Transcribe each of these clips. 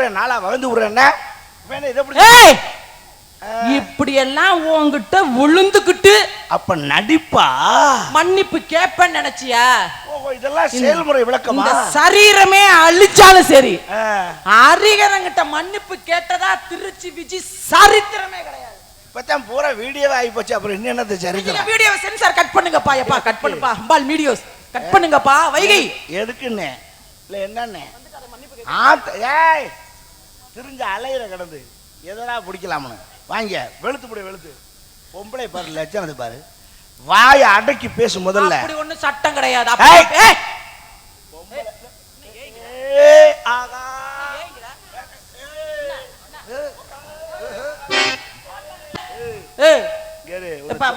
விடுறேன், நாளா வளர்ந்து விடுறேன். இப்படி எல்லாம் உன்கிட்ட விழுந்துகிட்டு அப்ப நடிப்பா மன்னிப்பு கேப்பேன்னு நினைச்சியா? இதெல்லாம் செயல்முறை விளக்கமா? சரீரமே அழிச்சாலும் சரி, அரிகரங்கிட்ட மன்னிப்பு கேட்டதா திருச்சி விஜி சரித்திரமே கிடையாது. இப்பதான் பூரா வீடியோவே ஆகி போச்சு. அப்புறம் என்னது சரித்திரம்? வீடியோவை சென்சார் கட் பண்ணுங்கப்பா. எப்பா கட் பண்ணுப்பா. அம்பாள் வீடியோஸ் கட் பண்ணுங்கப்பா. வைகை எதுக்குன்னு இல்ல என்னன்னு ஏய் திரிஞ்ச அலையில கிடந்து எதனா பிடிக்கலாம்னு வாங்க. வெளுத்து போடு வெளுத்து. பொம்பளை பாரு லட்சணத்தை பாரு. வாயை அடக்கி பேசு முதல்ல. அப்படி ஒண்ணு சட்டம் கிடையாது.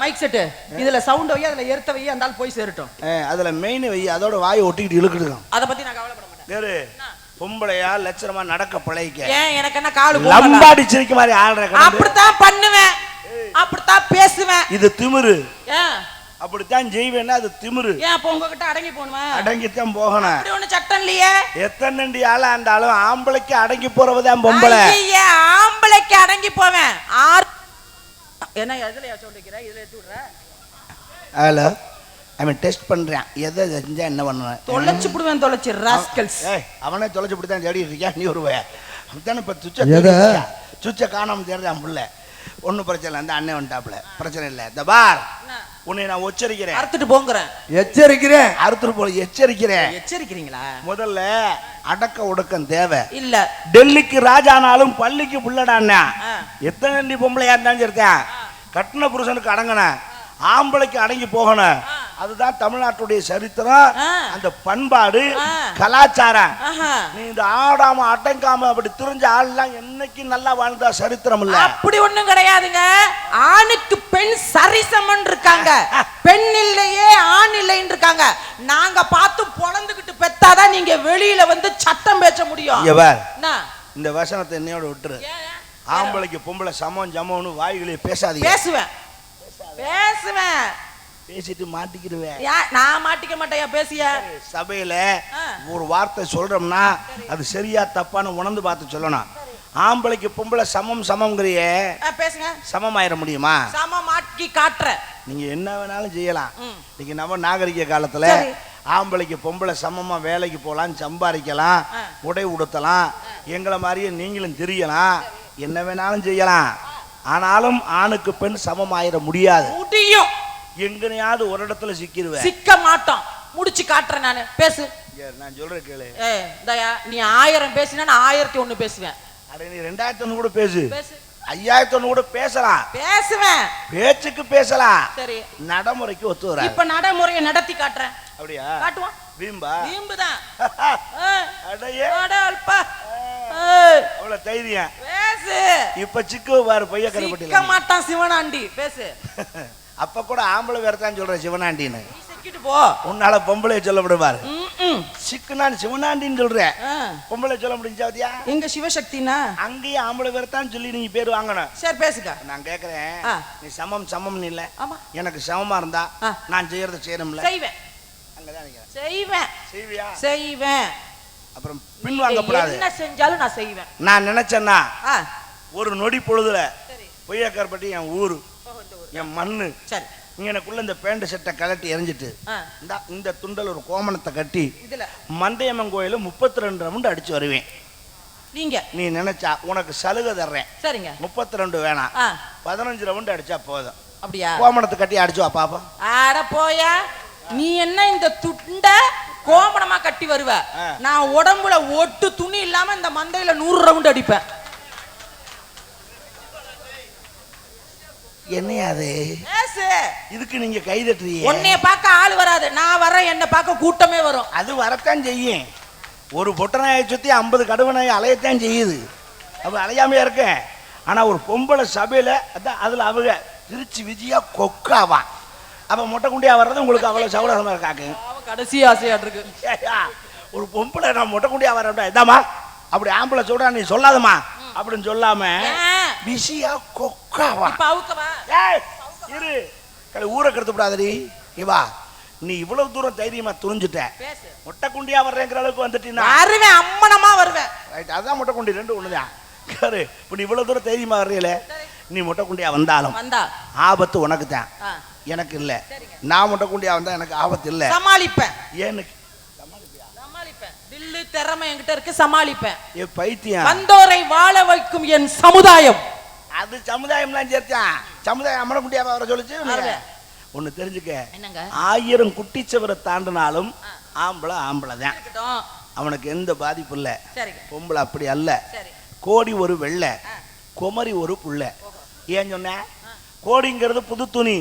மைக் செட் இதுல சவுண்ட் வை, அதுல எர்த்த வை, அந்த ஆள் போய் சேரட்டும். அதுல மெயின் வை, அதோட வாயை ஒட்டிக்கிட்டு இழுக்குது. அத பத்தி நான் கவலைப்பட மாட்டேன். பொம்பளையா லட்சணமா நடக்க பழகிக்க. ஏன் எனக்கு என்ன காலு லம்பாடி சிரிக்க மாதிரி ஆள்ற? அப்படித்தான் பண்ணுவேன், அப்படித்தான் பேசுவேன். இது திமிரு. அப்படித்தான் செய்வேன்னா அது திமிரு. ஏன் அப்ப உங்ககிட்ட அடங்கி போகணுமா? அடங்கித்தான் போகணும். அப்படி ஒண்ணு சட்டம் இல்லையே. எத்தனை ஆளா இருந்தாலும் ஆம்பளைக்கு அடங்கி போறவதான் பொம்பளை. ஆம்பளைக்கு அடங்கி போவேன். என்ன எதுல சொல்லிக்கிற? இதுல எடுத்து விடுற. ஹலோ, அவன் டெஸ்ட் பண்றான். எதை செஞ்சா என்ன பண்ணுவேன்? தொலைச்சு விடுவேன். தொலைச்சு ராஸ்கல்ஸ். அவனே தொலைச்சு விட்டு தான் தேடிட்டு இருக்கியா? நீ வருவே அப்படித்தானே. இப்ப சுச்ச காணாம தேடுறான் புள்ள. ஒன்னும் பிரச்சனை இல்லை, அந்த அண்ணன் வந்துட்டாப்ல, பிரச்சனை இல்லை. இந்த பார், உன்னை நான் எச்சரிக்கிறேன். அறுத்துட்டு போங்கிறேன். எச்சரிக்கிறேன். அறுத்துட்டு போல எச்சரிக்கிறேன். எச்சரிக்கிறீங்களா? முதல்ல அடக்க ஒடுக்கம் தேவை இல்ல. டெல்லிக்கு ராஜானாலும் பள்ளிக்கு புள்ளடான்னா. எத்தனை பொம்பளையா இருந்தாலும் சரிதான், கட்டின புருஷனுக்கு அடங்கின ஆம்பளைக்கு அடங்கி போகணும். அதுதான் தமிழ்நாட்டுடைய சரித்திரம், அந்த பண்பாடு, கலாச்சாரம். நீ இந்த ஆடாம அடங்காம அப்படி திரிஞ்ச ஆள்லாம் என்னைக்கு நல்லா வாழ்ந்தா சரித்திரம் இல்ல. அப்படி ஒண்ணும் கிடையாதுங்க. ஆணுக்கு பெண் சரிசமன் இருக்காங்க, பெண் இல்லையே ஆண் இல்லைன்னு இருக்காங்க. நாங்க பார்த்து பொழந்துகிட்டு பெத்தாதான் நீங்க வெளியில வந்து சட்டம் பேச முடியும். இந்த வசனத்தை என்னையோட விட்டுரு. ஆம்பளைக்கு பொம்பளை சமம் ஜமம்னு வாய்களே பேசாதீங்க. பேசுவேன் பேசுவேன் பேசிட்டு மாட்டிக்கிடுவேன். நான் மாட்டிக்க மாட்டேன். பேசிய சபையில ஒரு வார்த்தை சொல்றோம்னா அது சரியா தப்பான்னு உணர்ந்து பார்த்து சொல்லணும். ஆம்பளைக்கு பொம்பளை சமம் சமம்ங்கறியே, பேசுங்க. சமமாயிர முடியுமா? சமமாக்கி காட்டுற. நீங்க என்ன வேணாலும் செய்யலாம். நீங்க நம்ம நாகரிக காலத்துல ஆம்பளைக்கு பொம்பளை சமமா வேலைக்கு போகலாம், சம்பாதிக்கலாம், உடை உடுத்தலாம், எங்களை மாதிரியே நீங்களும் தெரியலாம், என்ன வேணாலும் செய்யலாம். ஆனாலும் ஆணுக்கு பெண் சமமாயிர முடியாது. முடியும். எங்கனையாவது ஒரு இடத்துல சிக்கிடுவேன். சிக்க மாட்டோம். முடிச்சு காட்டுறேன் நானு. பேசு. நான் சொல்றேன் கேளு. தயா, நீ 1000 பேசினா நான் 1001 பேசுவேன். அட நீ 2001 கூட பேசு, 5001 கூட பேசலாம். பேசுவேன். பேச்சுக்கு பேசலாம். சரி, நடைமுறைக்கு ஒத்து வர. இப்ப நடைமுறையை நடத்தி காட்டுறேன். அப்படியா? காட்டுவான். வீம்பா? வீம்புதான். அடையே அடல்பா. அவ்வளவு தைரியம். பேசு. இப்ப சிக்கு பாரு பைய கரப்பட்டில. சிக்க மாட்டான் சிவனாண்டி. பேசு. அப்ப கூட ஆம்பளை வேற தான் சொல்ற சிவனாண்டின்னு. சிக்கிட்டு போ. உன்னால பொம்பளை சொல்ல முடியாது. சிக்குனான் சிவனாண்டின்னு சொல்ற, பொம்பளை சொல்ல முடிஞ்சாதியா? எங்க சிவசக்தினா அங்கேயே ஆம்பளை வேற தான் சொல்லி நீங்க பேர் வாங்கணும். சரி பேசுங்க. நான் கேக்குறேன், நீ சமம் சமம் இல்ல? ஆமா. எனக்கு சமமா இருந்தா நான் செய்யறத செய்யணும்ல? செய்வேன். அங்கதான் நிக்கிறேன். செய்வேன். செய்வியா? செய்வேன். அப்புறம் பின் வாங்கப்படாது. என்ன செஞ்சாலும் நான் செய்வேன். நான் நினைச்சேன்னா ஒரு நொடி பொழுதுல பொய்யக்காரப்பட்டி என் ஊரு, என் மண்ணு, சரி, எனக்குள்ள இந்த பேண்ட் செட்டை கலட்டி எரிஞ்சிட்டு இந்த துண்டல் ஒரு கோமணத்தை கட்டி மந்தையம்மன் கோயில 32 ரவுண்டு அடிச்சு வருவேன். நீ நினைச்சா உனக்கு சலுகை தர்றேன். சரிங்க, 32 வேணாம், 15 ரவுண்டு அடிச்சா போதும். அப்படியா? கோமணத்தை கட்டி அடிச்சுவா பாப்பா. ஆட போயா, நீ என்ன இந்த துண்ட கோமணமா கட்டி வருவ? நான் உடம்புல ஒட்டு துணி இல்லாம இந்த மந்தையில 100 ரவுண்டு அடிப்பேன். என்னையாது இதுக்கு நீங்க கை தட்டுறீங்க? உன்னைய பார்க்க ஆள் வராது, நான் வரேன், என்ன பார்க்க கூட்டமே வரும். அது வரத்தான் செய்யும். ஒரு பொட்டநாயை சுத்தி 50 கடுவனாயை அலையத்தான் செய்யுது. அப்ப அலையாமையா இருக்க. ஆனா ஒரு பொம்பளை சபையில அதான் அதுல அவங்க திருச்சி விஜயா கொக்காவா, அப்ப மொட்டை குண்டியா வர்றது உங்களுக்கு அவ்வளவு சௌகரியமா இருக்காங்க. கடைசி ஆசையா இருக்கு. ஒரு பொம்பளை நான் மொட்டை குண்டியா வரேன் இதாமா, அப்படி ஆம்பளை சொல்றா நீ சொல்லாதமா அப்படின்னு சொல்லாம பிஸியா கொக்காவா. இரு ஊரை கெடுத்து விடாதடி. இவா நீ இவ்வளவு தூரம் தைரியமா துணிஞ்சிட்ட, பேசு. முட்டை குண்டியா வர்றேங்கிற அளவுக்கு வந்துட்டீங்கன்னா வருவேன், அம்மனமா வருவேன். ரைட், அதான் முட்டை குண்டி, ரெண்டு ஒண்ணுதான். கேரு, இப்ப நீ இவ்வளவு தூரம் தைரியமா வர்றீல, நீ முட்டை குண்டியா வந்தாலும் ஆபத்து உனக்கு தான், எனக்கு இல்ல. நான் முட்டை குண்டியா வந்தா எனக்கு ஆபத்து இல்ல, சமாளிப்பேன். ஏன்னு தில்லு திறமை என்கிட்ட இருக்கு, சமாளிப்பேன். ஏ பைத்தியம், வந்தோரை வாழ வைக்கும் என் சமுதாயம். அது சமுதாயம்லாம் சேர்த்தான், சமுதாயம் அம்மனை குண்டியாவா வர சொல்லிச்சு. ஒண்ணு தெரிஞ்சுக்க, 1000 குட்டிச்சவரை தாண்டினாலும் ஆம்பளை ஆம்பளை தான், அவனுக்கு எந்த பாதிப்பு இல்ல. பொம்பளை அப்படி அல்ல. கோடி ஒரு வெள்ளை, குமரி ஒரு புள்ள. ஏன் சொன்ன? கோடிங்கிறது புது துணி,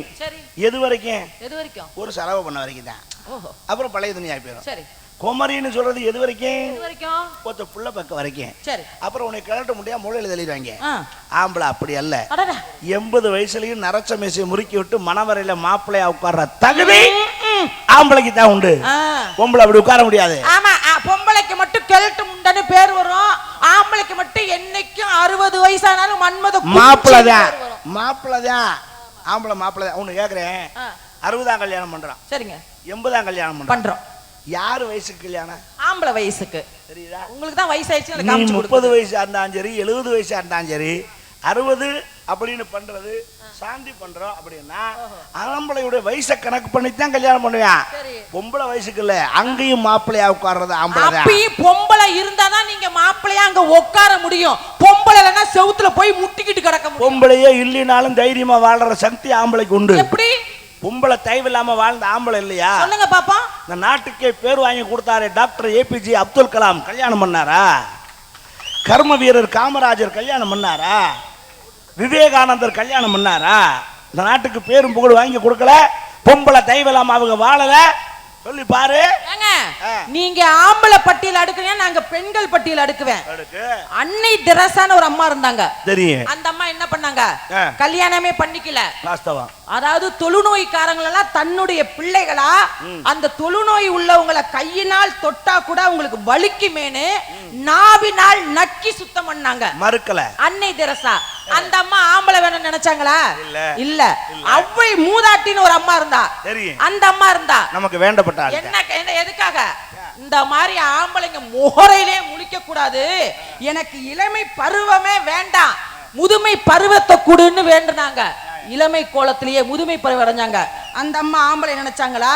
எது வரைக்கும்? ஒரு செலவு பண்ண வரைக்கும் தான், அப்புறம் பழைய துணி ஆகி போயிடும். குமரின்னு சொல்றது எது வரைக்கும்? ஒத்த புள்ள பக்கம் வரைக்கும். அப்புறம் உன்னை கிளட்ட முடியா மூளையில தெளிவாங்க. ஆம்பளை அப்படி அல்ல. 80 வயசுலயும் நரச்ச மேசையை முறுக்கி விட்டு மணவரையில மாப்பிள்ளையா உட்கார்ற தகுதி ஆம்பளைக்கு தான் உண்டு. பொம்பளை அப்படி உட்கார முடியாது. ஆமா, பொம்பளைக்கு மட்டும் கிழட்டு முண்டன்னு பேர் வரும், ஆம்பளைக்கு மட்டும் என்னைக்கும் 60 வயசானாலும் மன்மத மாப்பிள்ளதான். ஆம்பளை மாப்பிள்ளதான். ஒண்ணு கேக்குறேன், 60ஆம் கல்யாணம் பண்றான், சரிங்க, 80ஆம் கல்யாணம் பண்றோம். யாரு வயசுக்கு கல்யாணம்? ஆம்பளை வயசுக்கு. தெரியுதா? உங்களுக்கு தான் வயசாயிடுச்சு. 30 வயசா இருந்தாலும் சரி, 70 வயசா இருந்தாலும் சரி, 60 அப்படின்னு பண்றது சாந்தி பண்றோம் அப்படின்னா ஆம்பளையுடைய வயசை கணக்கு பண்ணித்தான் கல்யாணம் பண்ணுவேன். பொம்பளை வயசுக்கு இல்ல, அங்கேயும் மாப்பிள்ளையா உட்கார்றது ஆம்பளை. பொம்பளை இருந்தாதான் நீங்க மாப்பிள்ளையா அங்க உட்கார முடியும். பொம்பளை இல்லைன்னா செவுத்துல போய் முட்டிக்கிட்டு கிடக்க முடியும். பொம்பளையே இல்லைனாலும் தைரியமா வாழ்ற சக்தி ஆம்பளைக்கு உண்டு. எப்படி? பொம்பளை தயவு இல்லாம வாழ்ந்த ஆம்பளை இல்லையா? சொல்லுங்க பாப்பா. இந்த நாட்டுக்கே பேர் வாங்கி கொடுத்தாரு டாக்டர் APJ அப்துல் கலாம் கல்யாணம் பண்ணாரா? கர்ம வீரர் காமராஜர் கல்யாணம் பண்ணாரா? விவேகானந்தர் கல்யாணம் பண்ணாரா? இந்த நாட்டுக்கு பேரும் புகழ் வாங்கி கொடுக்கல, பொம்பளை தயவு இல்லாம அவங்க வாழல. சொல்லி பாரு. நீங்க ஆம்பளை பட்டியல் அடுக்குறீங்க, நாங்க பெண்கள் பட்டியல் அடுக்குவேன். அன்னை தெரசான்னு ஒரு அம்மா இருந்தாங்க, தெரியும். அந்த அம்மா என்ன பண்ணாங்க? கல்யாணமே பண்ணிக்கல. அதாவது தொழுநோய்க்காரங்க எல்லாம் தன்னுடைய பிள்ளைகளா அந்த தொழுநோய் உள்ளவங்களை கையினால் தொட்டா கூட அவங்களுக்கு வலிக்குமேனு நாவினால் நக்கி சுத்தம் பண்ணாங்க. மறுக்கல அன்னை தெரசா. அந்த அம்மா ஆம்பளை வேணும்னு நினைச்சாங்களா? இல்ல. அவ்வை மூதாட்டின்னு ஒரு அம்மா இருந்தா, அந்த அம்மா இருந்தா நமக்கு வேண்டப்பட்ட என்ன எதுக்காக? இந்த மாதிரி ஆம்பளைங்க முகரையிலே முழிக்க கூடாது, எனக்கு இளமை பருவமே வேண்டாம், முதுமை பருவத்தை கொடுன்னு வேண்டுனாங்க. இளமை கோலத்திலேயே முதுமை பருவம் அடைஞ்சாங்க. அந்த அம்மா ஆம்பளை நினைச்சாங்களா?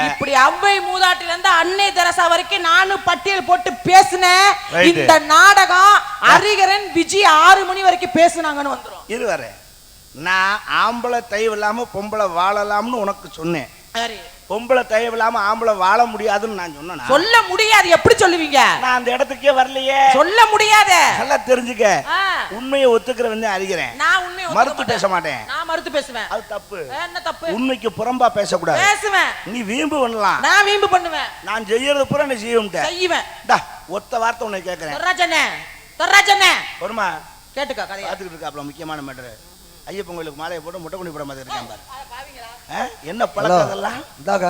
இப்படி அவ்வை மூதாட்டில இருந்து அன்னை தெரசா வரைக்கும் நானும் பட்டியல் போட்டு பேசினேன். இந்த நாடகம் அரிகரன் விஜய் 6 மணி வரைக்கும் பேசுனாங்கன்னு வந்துரும். இதுவரை நான் ஆம்பளை தயவு இல்லாம பொம்பளை வாழலாம்னு உனக்கு சொன்னேன். பொம்பளை தயவு இல்லாம ஆம்பளை வாழ முடியாதுன்னு நான் சொன்னேன். சொல்ல முடியாது. எப்படி சொல்லுவீங்க? நான் அந்த இடத்துக்கே வரலையே. சொல்ல முடியாது. நல்லா தெரிஞ்சுக்க, உண்மையை ஒத்துக்கிறவன் அறிகிறேன். நான் உண்மையை மறுத்து பேச மாட்டேன். நான் மறுத்து பேசுவேன். அது தப்பு. என்ன தப்பு? உண்மைக்கு புறம்பா பேசக்கூடாது. பேசுவேன். நீ வீம்பு பண்ணலாம். நான் வீம்பு பண்ணுவேன். நான் செய்யறது பூரா நீ செய்வேன். ஒத்த வார்த்தை உன்னை கேட்கிறேன். தர்ராஜனே வருமா? கேட்டுக்கா கதையை பார்த்துக்கிட்டு இருக்காப்ல. முக்கியமான மேட்டர். ஐயப்பன் கோயிலுக்கு மாலையை போட்டு முட்டை குண்டி போட மாதிரி இருக்காங்க பாரு. என்ன பழக்கம் அதெல்லாம்? இந்தாங்க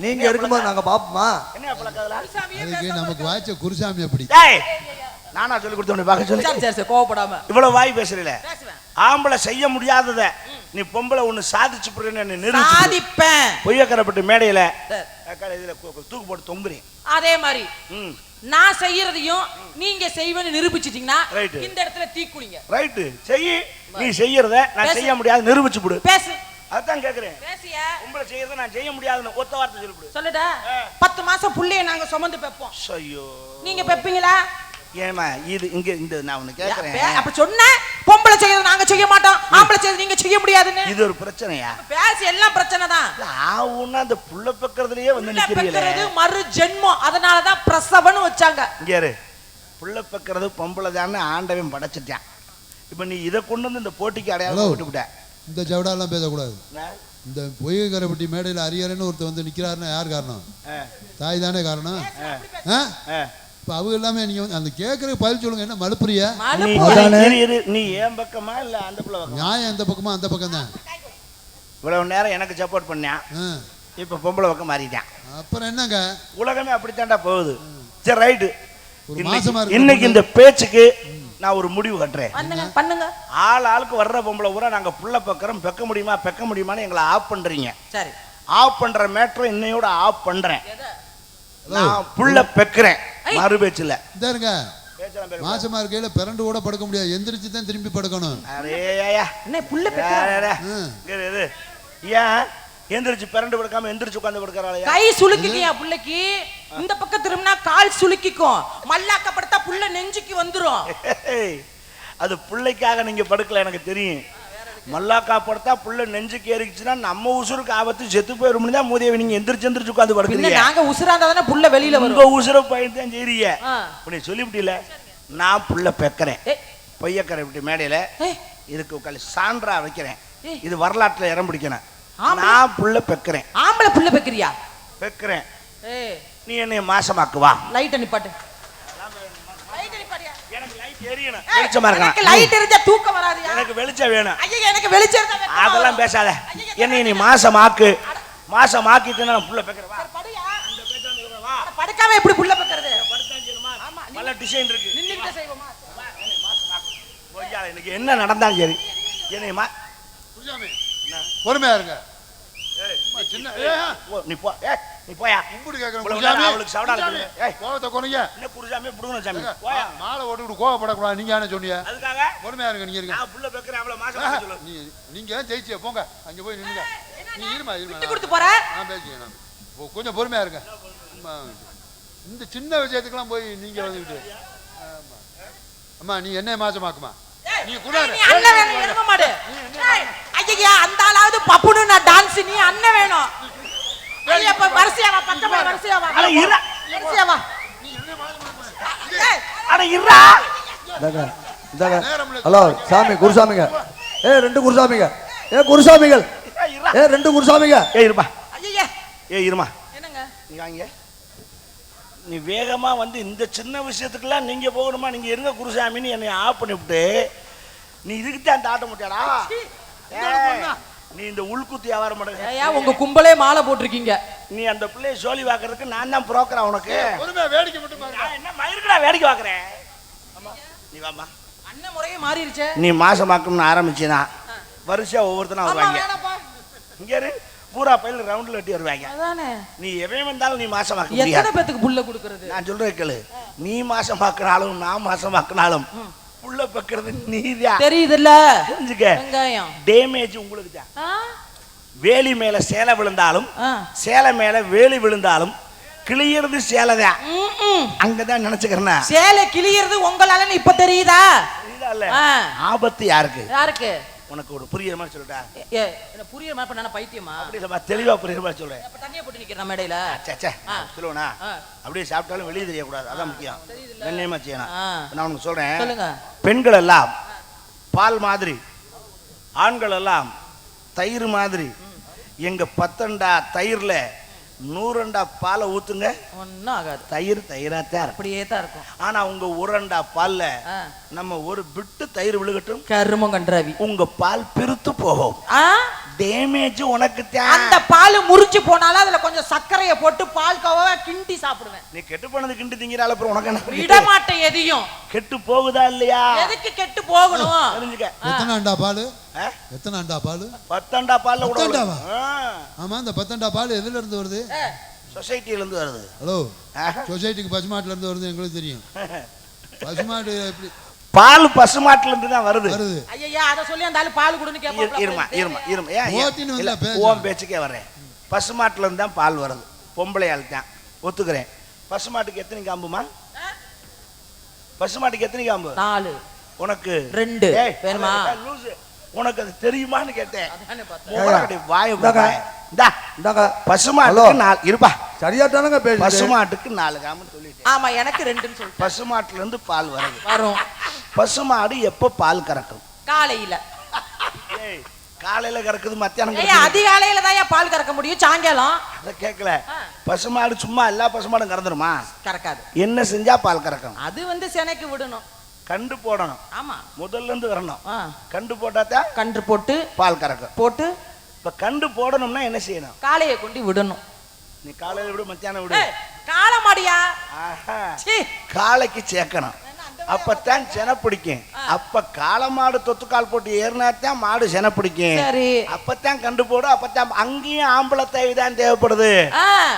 நீங்க இருக்கும்போது நாங்க பாப்போமா? என்ன பழக்கம் அதெல்லாம்? அதுக்கு நமக்கு வாய்ச்ச குருசாமி அப்படி. டேய் நானா சொல்லி கொடுத்தவனே பாக்க சொல்லி. சரி சரி கோவப்படாம. இவ்வளவு வாய் பேசுறீல. ஆம்பளை செய்ய முடியாதத நீ பொம்பளை ஒன்னு சாதிச்சு போறேன்னு நிரூபிச்சு சாதிப்பேன். பொய்யக்கரப்பட்டு மேடையில இதுல தூக்கு போட்டு தொங்குறீங்க. அதே மாதிரி நான் செய்யறதையும் நீங்க செய்வேன்னு நிரூபிச்சிட்டீங்கன்னா இந்த இடத்துல தீக்குளிங்க. ரைட். செய். நீ செய்யறத நான் செய்ய முடியாது நிரூபிச்சு போடு. பேசு. அதான் கேக்குறேன். பேசியா? உங்களை செய்யறத நான் செய்ய முடியாதுன்னு ஒத்த வார்த்தை சொல்லி போடு. சொல்லுடா. 10 மாசம் புள்ளைய நாங்க சுமந்து பெப்போம். ஐயோ நீங்க பெப்பீங்களா? ஏமா இது இங்க இந்த நான் உன்னை கேக்குறேன். அப்ப சொன்ன பொம்பளை செய்யறது நாங்க செய்ய மாட்டோம், ஆம்பளை செய்யறது நீங்க செய்ய முடியாதுன்னு. இது ஒரு பிரச்சனையா? பேசி எல்லாம் பிரச்சனை தான். ஆவுன்னா அந்த புள்ள பெக்கறதுலயே வந்து நிக்கிறீங்களே. இது மறு ஜென்மம். அதனால தான் பிரசவம்னு வச்சாங்க. இங்க இரு. புள்ள பெக்கறது பொம்பளை தான்னு ஆண்டவன் படைச்சிட்டான். இப்போ நீ இத கொண்டு வந்து இந்த போட்டிக்கு அடையாளம் போட்டு விட்ட. இந்த ஜவடாலாம் பேச கூடாது. இந்த பொய்யக்கரப்பட்டி மேடையில் அரியரன்னு ஒருத்தர் வந்து நிக்கிறாருன்னா யார் காரணம்? தாய் தானே காரணம். இப்ப அவங்க எல்லாமே நீங்க அந்த கேட்கறதுக்கு பதில் சொல்லுங்க. என்ன மலுப்புறியா? நீ ஏன் பக்கமா இல்ல அந்த புள்ள பக்கமா? நியாயம் எந்த பக்கமா? அந்த பக்கம் தான். இவ்வளவு நேரம் எனக்கு சப்போர்ட் பண்ணான், இப்ப பொம்பளை பக்கம் மாறிட்டான். அப்புறம் என்னங்க, உலகமே அப்படித்தான்டா போகுது. சரி ரைட்டு. இன்னைக்கு இந்த பேச்சுக்கு நான் ஒரு முடிவு கட்டுறேன். பண்ணுங்க. ஆளுக்கு வர்ற பொம்பளை பூரா நாங்க புள்ள பக்கறம் பெக்க முடியுமான்னு எங்களை ஆஃப் பண்றீங்க. சரி. ஆஃப் பண்ற மேட்டரை இன்னையோட ஆஃப் பண்றேன். நான் புள்ள பெக்கிறேன் மறு பேச்சுல. இருங்க மாசமா இருக்கையில பிறண்டு கூட படுக்க முடியாது, எந்திரிச்சு தான் திரும்பி படுக்கணும். என்ன புள்ள பெக்கற ஏன் எந்திரிச்சு பிறண்டு படுக்காம எந்திரிச்சு உட்கார்ந்து படுக்கறாளே? கை சுளுக்கிக்கியா புள்ளைக்கு? இந்த பக்கம் திரும்பினா கால் சுளுக்கிக்கும், மல்லாக்க படுத்தா புள்ள நெஞ்சுக்கு வந்துரும். அது புள்ளைக்காக நீங்க படுக்கல, எனக்கு தெரியும். மல்லாக்கா படுத்தா புள்ள நெஞ்சுக்கு ஏறிச்சுன்னா நம்ம உசுருக்கு ஆபத்து, செத்து போயிடும் தான் மூதேவி. நீங்க எந்திரிச்சு எந்திரிச்சு உட்கார்ந்து படுக்கிறீங்க. நாங்க உசுராந்தா தானே புள்ள வெளியில வரும். உங்க உசுர பையன் தான் செய்றீங்க. இப்படி சொல்லிவிட்டீல. நான் புள்ள பெக்கறேன், பொய்யக்கரை விட்டு மேடையில இதுக்கு உட்காந்து சான்றா வைக்கிறேன். இது வரலாற்றுல இடம் பிடிக்கணும். நான் புள்ள பெக்கறேன். ஆம்பளை புள்ள பெக்கறியா? பெக்கறேன். நீ என்னைய மாசமாக்குவா. லைட் அனுப்பாட்டு. எனக்கு லைட் எரியணும், வெளிச்சமா இருக்கணும். எனக்கு லைட் எரிஞ்சா தூக்கம் வராதுயா. எனக்கு வெளிச்சம் வேணும். ஐயா எனக்கு வெளிச்சம் இருந்தா வெக்கம். அதெல்லாம் பேசாத. என்னைய நீ மாசமாக்கு. மாசமாக்கிட்டேன்னா நான் புள்ள பெக்கறேன். வா படியா. இந்த பேச்ச வந்து வா. படுக்காம எப்படி புள்ள பெக்கறது? படுத்தான் செய்யணுமா? ஆமா. நல்ல டிசைன் இருக்கு. நின்னுக்கிட்டே செய்வோமா? வா என்னைய மாசமாக்கு. போய்யா எனக்கு என்ன நடந்தாலும் சரி. என்னைய குருசாமி பொறுமையா இருங்க. நீ போ. நீ போயா. கும்பிடு கேக்குறேன் குருசாமி. அவளுக்கு சவடா இருக்கு. கோவத்தை கொறீங்க. என்ன குருசாமி புடுங்கணும் சாமி. போயா. மாலை ஓட்டிட்டு கோவப்படக்கூடாது. நீங்க என்ன சொன்னீங்க? அதுக்காக பொறுமையா இருங்க. நீங்க இருங்க. நான் புள்ள பெக்கறேன், அவள மாசமாக்க சொல்லு. நீங்க ஜெயிச்சிய போங்க. அங்க போய் நில்லுங்க. நீ இருமா விட்டு கொடுத்து போற. நான் பேசிக்கிறேன். நான் கொஞ்சம் பொறுமையா இருங்க. இந்த சின்ன விஷயத்துக்குலாம் போய் நீங்க வந்துட்டு. ஆமா அம்மா நீ என்ன மாசமாக்குமா? நீ குடாரு. நீ அண்ணன் வேணும் எரும மாடு. ஐயா அந்த ஆளாவது பப்புனு நான் டான்ஸ், நீ அண்ணன் வேணும். ஐயா அப்ப வரிசையா வா, பக்கமா வரிசையா வா. அட இறா. வரிசையா வா. நீ என்ன மாசமாக்குமா? அட இறா. இந்தாங்க. ஹலோ சாமி குருசாமிங்க. ரெண்டு குருசாமிங்க. குருசாமிகள். ரெண்டு குருசாமிங்க. இருப்பா. ஐயா இருமா. என்னங்க? நீ வாங்க. நீ வேகமா வந்து இந்த சின்ன விஷயத்துக்குலாம் நீங்க போகணுமா? நீங்க இருங்க குருசாமின்னு என்னை ஆஃப் பண்ணிவிட்டு நீ இதுக்குத்தான் அந்த ஆட்ட முடியாடா. நீ இந்த உள்குத்தி வியாபாரம் பண்ணுங்க. ஐயா உங்க கும்பலே மாலை போட்டிருக்கீங்க. நீ அந்த பிள்ளைய சோலி வாக்குறதுக்கு நான் தான் புரோக்கரா உனக்கு. பொறுமையா வேடிக்கை மட்டும் பாருங்க. என்ன மயிருக்குடா வேடிக்கை வாக்குறேன். ஆமா நீ வாமா. அண்ணன் முறையே மாறிடுச்சே. நீ மாசமாக்கணும்னு ஆரம்பிச்சினா வரிசையா ஒவ்வொருத்தனா வருவாங்க. இங்க இரு பூரா பையில ரவுண்ட்ல வெட்டி வருவாங்க. அதானே. நீ எவன் வந்தாலும் நீ மாசமாக்க முடியாது. எத்தனை பேத்துக்கு புள்ள கொடுக்கிறது? நான் சொல்றேன் கேளு. நீ மாசமாக்குனாலும் நான் மாசமாக்குனாலும் புள்ள பெக்கிறது நீதான். தெரியுதுல்ல. தெரிஞ்சுக்க. வெங்காயம் டேமேஜ் உங்களுக்கு தான். வேலி மேல சேலை விழுந்தாலும் சேலை மேல வேலி விழுந்தாலும் கிளியறது சேலைதான். அங்கதான் நினைச்சுக்கிறேன். சேலை கிளியறது உங்களால இப்ப தெரியுதா? இல்ல ஆபத்து யாருக்கு? யாருக்கு? உனக்கு ஒரு புரியுற மாதிரி சொல்லிட்டா. என்ன புரியுற மாதிரி பண்ணா பைத்தியமா? அப்படி இல்ல தெளிவா புரியுற மாதிரி சொல்றேன். அப்ப தண்ணிய போட்டு நிக்கிறேன் மேடையில. சே சொல்லுவனா அப்படியே சாப்பிட்டாலும் வெளியே தெரியக்கூடாது. அதான் முக்கியம். கண்ணியமா செய்யணும். நான் உனக்கு சொல்றேன். சொல்லுங்க. பெண்கள் எல்லாம் பால் மாதிரி, ஆண்கள் எல்லாம் தயிர் மாதிரி. எங்க 10 தயிர்ல 100 பாலை ஊத்துங்க, ஒன்னும் ஆகாது. தயிர் தயிராத்தான் இருக்கும். அப்படியே தான் இருக்கும். ஆனா உங்க 1 பால்ல நம்ம ஒரு பிட்டு தயிர் விழுகட்டும், கருமம் கன்றாவி, உங்க பால் பிரித்து போகும். டேமேஜ் உனக்கு தான். அந்த பால் முறிச்சு போனாலும் அதுல கொஞ்சம் சர்க்கரையை போட்டு பால் கோவா கிண்டி சாப்பிடுவேன். நீ கெட்டு போனது கிண்டி திங்கிறால அப்புறம் உனக்கு என்ன? விட மாட்டேன் எதையும். கெட்டு போகுதா இல்லையா? எதுக்கு கெட்டு போகணும்? தெரிஞ்சுக்க. எத்தனை அண்டா பால்? எத்தனை அண்டா பால்? 10 பால்ல கூட. 10 ஆமா. அந்த 10 பால் எதுல இருந்து வருது? சொசைட்டில இருந்து வருது. ஹலோ, சொசைட்டிக்கு பசுமாட்டுல இருந்து வருது எங்களுக்கு தெரியும். பசுமாட்டு எப்படி? பால் பசுமாட்டுல இருந்து தான் வருது. ஐயா அத சொல்லி அந்த ஆளு பால் குடுன்னு கேட்பாங்க. இருமா. ஓம் பேச்சுக்கே வரேன். பசுமாட்டுல இருந்து தான் பால் வருது. பொம்பளையால் தான் ஒத்துக்கிறேன். பசுமாட்டுக்கு எத்தனை காம்புமா? பசுமாட்டுக்கு எத்தனை காம்பு? 4. உனக்கு 2 வேணுமா? உனக்கு அது தெரியுமான்னு கேட்டேன். வாய் பசுமாட்டுக்கு 4 இருப்பா. சரியாட்டானுங்க பேசு. பசுமாட்டுக்கு 4 காம்புன்னு சொல்லிட்டேன். ஆமா எனக்கு 2ன்னு சொல்லு. பசுமாட்டுல இருந்து பால் வருது. வரும். பசுமாடு எப்ப பால் கறக்கும்? காலையில. காலையில கறக்குது, மத்தியானம். அதிகாலையில தான் பால் கறக்க முடியும். சாயங்காலம் அத கேட்கல. பசுமாடு சும்மா எல்லா பசுமாடும் கறந்துருமா? கறக்காது. என்ன செஞ்சா பால் கறக்கும்? அது செனைக்கு விடணும், கண்டு போடணும். ஆமா, முதல்ல இருந்து வரணும். கண்டு போட்டாதான் கன்று போட்டு பால் கறக்கும். போட்டு இப்ப கண்டு போடணும்னா என்ன செய்யணும்? காலையை கொண்டு விடணும். நீ காலையில விடு, மத்தியானம் விடு. காளை மாடியா? காளைக்கு சேர்க்கணும். அப்பத்தான் செனை பிடிக்கும். அப்ப காளமாடு தொத்துக்கால் போட்டு ஏறினாத்தான் மாடு செனை பிடிக்கும். சரி. அப்பத்தான் கண்டு போடு. அப்பத்தான் அங்கேயும் ஆம்பளை தேவை தான் தேவைப்படுது.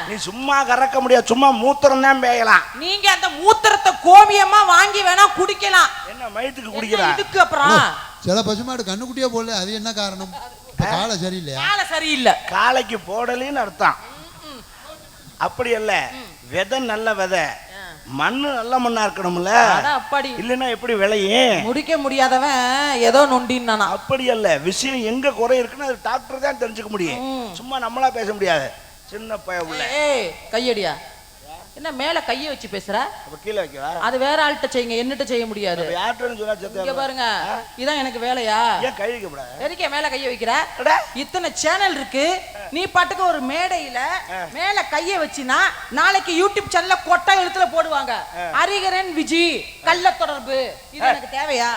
நீ சும்மா கறக்க முடியாது, சும்மா மூத்திரம் தான் பேயலாம். நீங்க அந்த மூத்திரத்தை கோமியமா வாங்கி வேணா குடிக்கலாம். என்ன மயத்துக்கு குடிக்கிறா? இதுக்கு அப்புறம் சில பசுமாடு கண்ணுக்குட்டியே போடல, அது என்ன காரணம்? காலை சரியில்லையா? காலை சரியில்லை. காலைக்கு போடலின்னு அர்த்தம். அப்படி அல்ல, விதை நல்ல விதை, மண்ணு நல்ல மண்ணா இருக்கணும்ல. அப்படி இல்லைன்னா எப்படி விளையும்? முடிக்க முடியாதவன் ஏதோ நொண்டின்னு. அப்படி அல்ல, விஷயம் எங்க குறை இருக்குன்னு அது டாக்டர் தான் தெரிஞ்சுக்க முடியும். சும்மா நம்மளா பேச முடியாது. சின்ன பைய உள்ள கையடியா என்ன மேல கைய வச்சு பேசுற? கீழே வைக்கவா? அது வேற ஆள்கிட்ட செய்யுங்க, என்னட்ட செய்ய முடியாது. இங்க பாருங்க, இதான் எனக்கு வேலையா? ஏன் கை வைக்க கூடாது? எதுக்கே மேல கைய வைக்கிற? இத்தனை சேனல் இருக்கு, நீ பாட்டுக்கு ஒரு மேடையில மேல கைய வச்சினா நாளைக்கு யூடியூப் சேனல்ல கொட்டை எழுத்துல போடுவாங்க, ஹரிகரன் விஜி கள்ள தொடர்பு. இது எனக்கு தேவையா?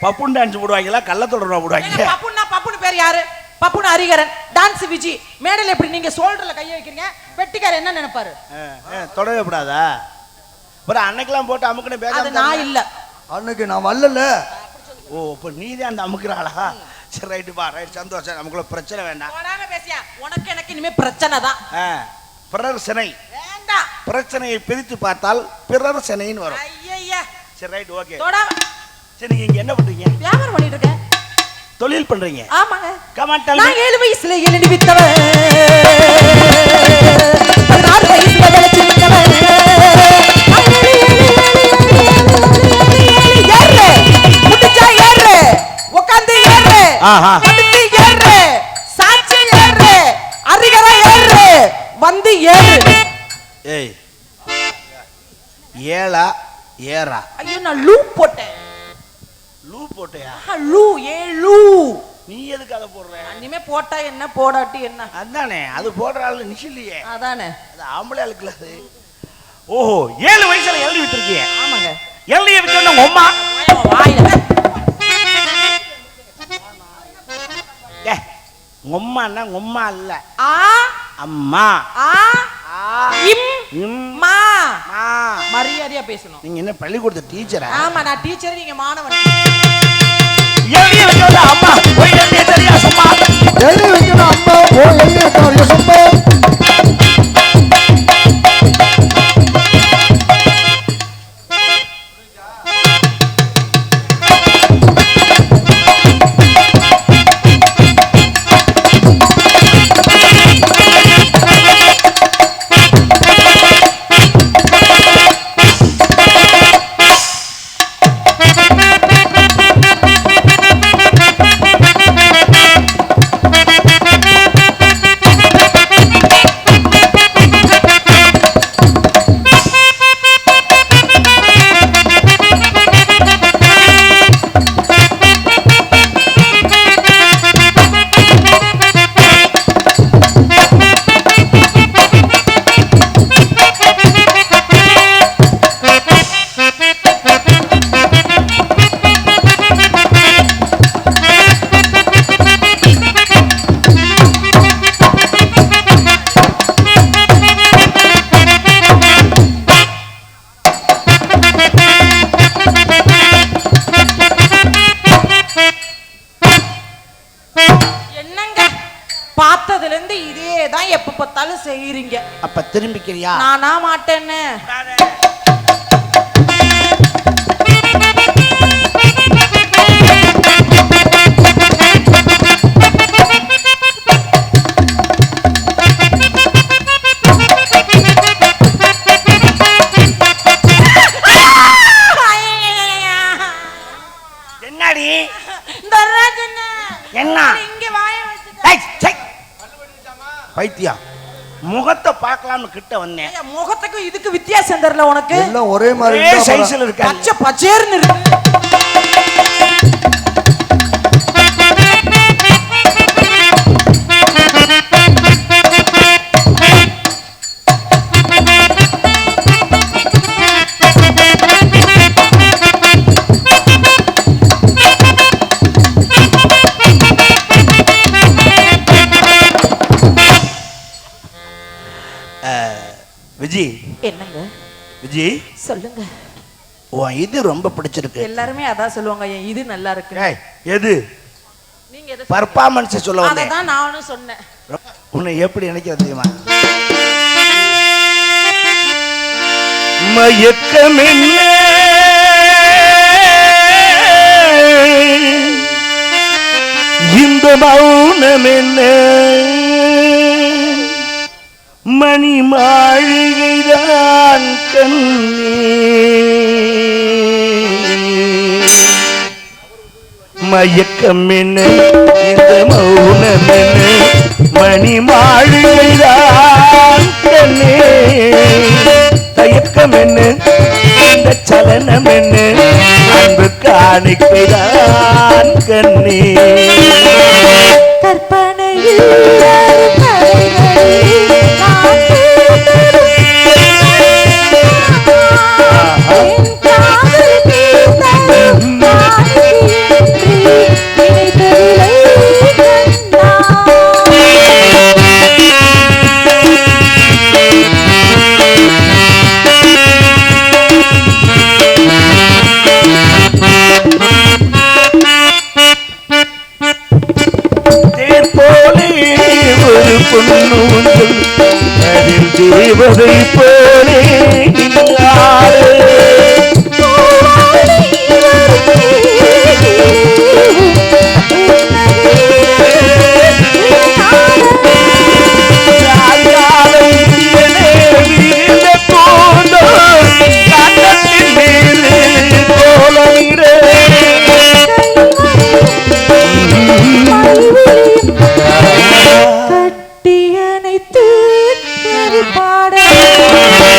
பப்புன் டான்ஸ் போடுவாங்களா, கள்ள தொடர்பு போடுவாங்க? பப்புன்னு பேர் யாரு? பப்புனு ஹரிகரன், டான்ஸ் விஜி. மேடையில எப்படி நீங்க ஷோல்டர்ல கைய வைக்கிறீங்க? வெட்டிக்கார என்ன நினைப்பாரு? தொடவே கூடாதா? ஒரு அன்னைக்கெல்லாம் போட்டு அமுக்குன்னு பேச. அது நான் இல்ல, அன்னைக்கு நான் வரல. ஓ, இப்ப நீ தான் அந்த அமுக்குறாளா? சரி, ரைட்டு பா, ரைட், சந்தோஷம். நமக்குள்ள பிரச்சனை வேண்டாம். போடாம பேசியா? உனக்கு எனக்கு இனிமே பிரச்சனை தான். பிறர் சினை வேண்டாம். பிரச்சனையை பிரித்து பார்த்தால் பிறர் சினைன்னு வரும். ஐயா சரி, ரைட், ஓகே. சரி, நீங்க இங்க என்ன பண்றீங்க? வியாபாரம் பண்ணிட்டு இருக்கேன். தொழில் பண்றீங்க? ஆமாங்க. கமாண்டல். நான் 7 வயசுல எழுதி வித்தவன், 16 வயசுல விளைச்சு வித்தவன். ஏறு முடிச்சா ஏறு, உட்கார்ந்து ஏறு, படுத்து ஏறு, சாட்சி ஏறு, அரிகரை ஏறு, வந்து ஏறு. ஏய், ஏலா ஏரா? ஐயோ, நான் லூ போட்டேன். லூ போட்டியா? லூ, ஏலு. நீ எதுக்கு அதை போடுற? இனிமே போட்டா என்ன, போடாட்டி என்ன? அதானே, அது போடுற ஆளு நிஷில்லையே. அதானே, அது ஆம்பளை ஆளுக்குல அது. ஓஹோ, 7 வயசுல எழுதி விட்டுருக்கீங்க? ஆமாங்க. எழுதி விட்டு உங்க அம்மா வாயில உங்க அம்மான்னா உங்க அம்மா இல்ல, ஆ அம்மா. ஆ இம் மா. மரியாதையா பேசணும். நீங்க என்ன பள்ளிக்கூடத்து டீச்சரா? ஆமா, நான் டீச்சர், நீங்க மாணவன். எழுதி வைக்கணும் அம்மா, போய் எழுதி தெரியா சும்மா? எழுதி வைக்கணும் அம்மா, போய் எழுதி வைக்கணும் சும்மா. எப்ப பார்த்தாலும் செய்யறீங்க. அப்ப திரும்பிக்கிறியா? நானா மாட்டேன்னு. என்னடி என்ன பைத்தியா? முகத்தை பார்க்கலாம்னு கிட்ட வந்தேன். முகத்துக்கு இதுக்கு வித்தியாசம் தெரியல உனக்கு? எல்லாம் ஒரே மாதிரி சைஸ்ல இருக்கு. பச்சை பச்சேர்னு இருக்கு. விஜி. என்னங்க? விஜி சொல்லுங்க. ஓ இது ரொம்ப பிடிச்சிருக்கு. எல்லாருமே அதான் சொல்லுவாங்க, என் இது நல்லா இருக்கு. ஏய், எது நீங்க எதை பர்ஃபார்மன்ஸ் சொல்ல வந்தேன். அதான் நானும் சொன்னேன். உன்னை எப்படி நினைக்கிறது தெரியுமா? மயக்கம் என்ன இந்த மௌனம் என்ன மணி மாளிகைதான் கண்ணே மயக்கம் என்ன இந்த மௌனம் என்ன மணி மாளிகைதான் கண்ணே தயக்கம் என்ன இந்த சலனம் என்ன அன்பு காணிக்கைதான் கண்ணே கற்பனையில் தேவதை போலே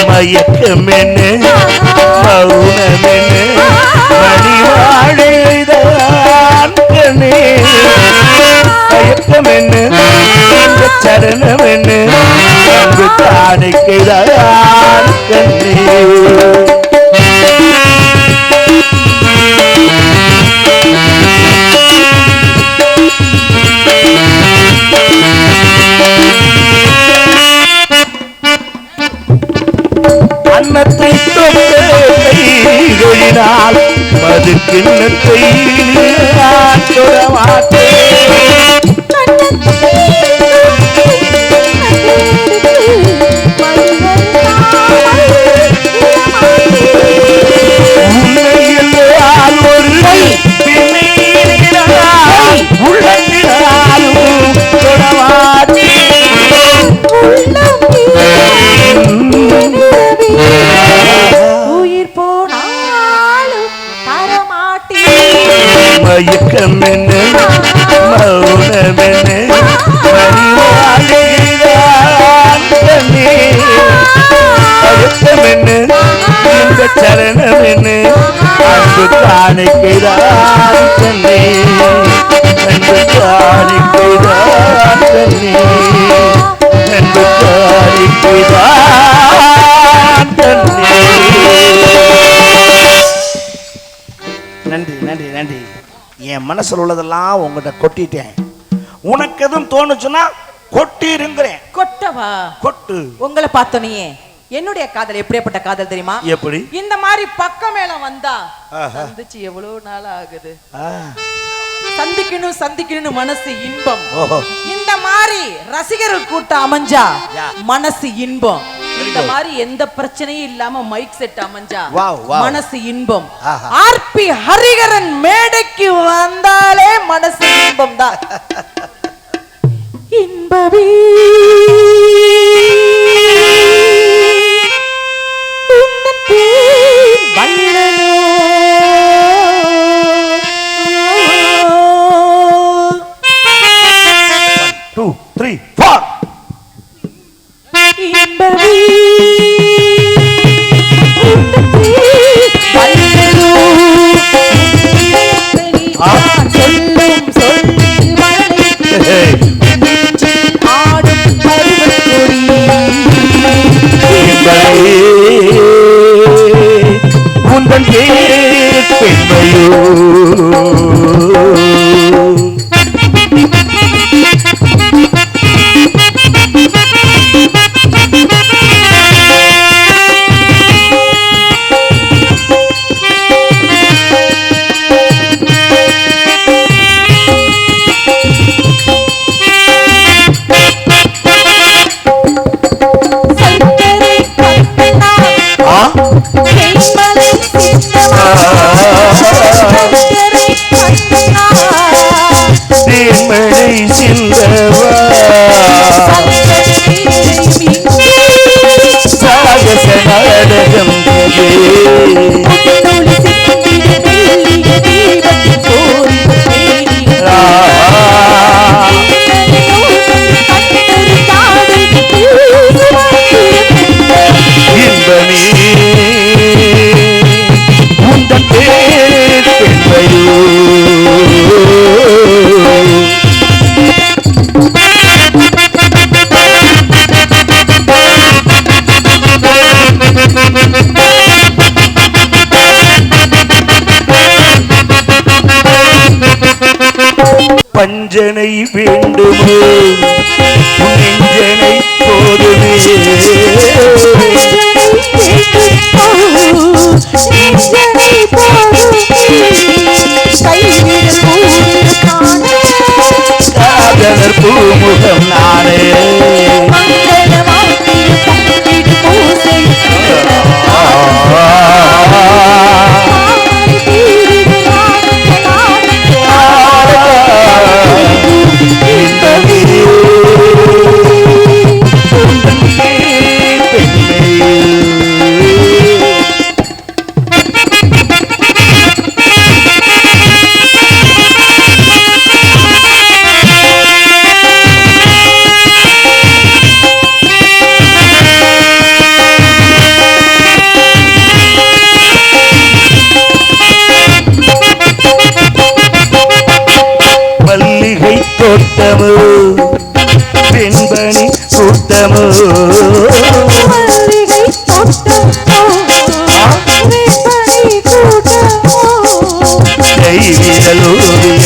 மயக்கம் என்ன மௌனம் என்ன மணி வாழைதான் கண்ணே மயக்கம் என்ன இந்த சரணம் என்ன அன்பு காணிக்கைதான் கண்ணே அன்னத்தை கைகளினால் மது கிண்ணத்தை நான் தொடமாட்டேன் உன்னையில்லால் ஒரு பின்னை உள்ளத்தினாலும் தொடமாட்டேன் உயிர் போனாலும் தரமாட்டே மயக்கம் என்ன மௌனம் என்ன மணிவாழைதான் கண்ணே மயக்கம் என்ன இந்த சரணம் என்ன அன்பு காணிக்கைதான் கண்ணே அன்பு காணிக்கைதான் கண்ணே அன்பு காணிக்கைதான் கண்ணே. நன்றி நன்றி நன்றி. என் மனசுல உள்ளதெல்லாம் உங்ககிட்ட கொட்டிட்டேன். உனக்கு எதுவும் தோணுச்சுன்னா கொட்டிருங்கிறேன். கொட்டவா? கொட்டு. உங்களை பார்த்தோனையே என்னுடைய காதல் எப்படிப்பட்ட காதல் தெரியுமா? எப்படி? இந்த மாதிரி பக்கம் மேல வந்தா சந்திச்சு எவ்வளவு நாள் ஆகுது. சந்திக்கணும் சந்திக்கணும் மனசு இன்பம். இந்த மாதிரி ரசிகர்கள் கூட்டம் அமைஞ்சா மனசு இன்பம். இந்த மாதிரி எந்த பிரச்சனையும் இல்லாம மைக் செட் அமைஞ்சா மனசு இன்பம். ஆர்பி ஹரிகரன் மேடைக்கு வந்தாலே மனசு இன்பம் தான். இன்பமே வள்ளலோ 1 2 3 4 இன்பமே வள்ளலோ சொல்லும் சொல்லி மழலை ஆடும் பருவக்கொடி உந்தன் பெண்மையோ வஞ்சனை வேண்டுமோ நெஞ்சனை போதுமே காதலர் பூமுகம் நானே மல்லிகை தோட்டமோ பெண்பணி கூட்டமோ கைவிரலோடு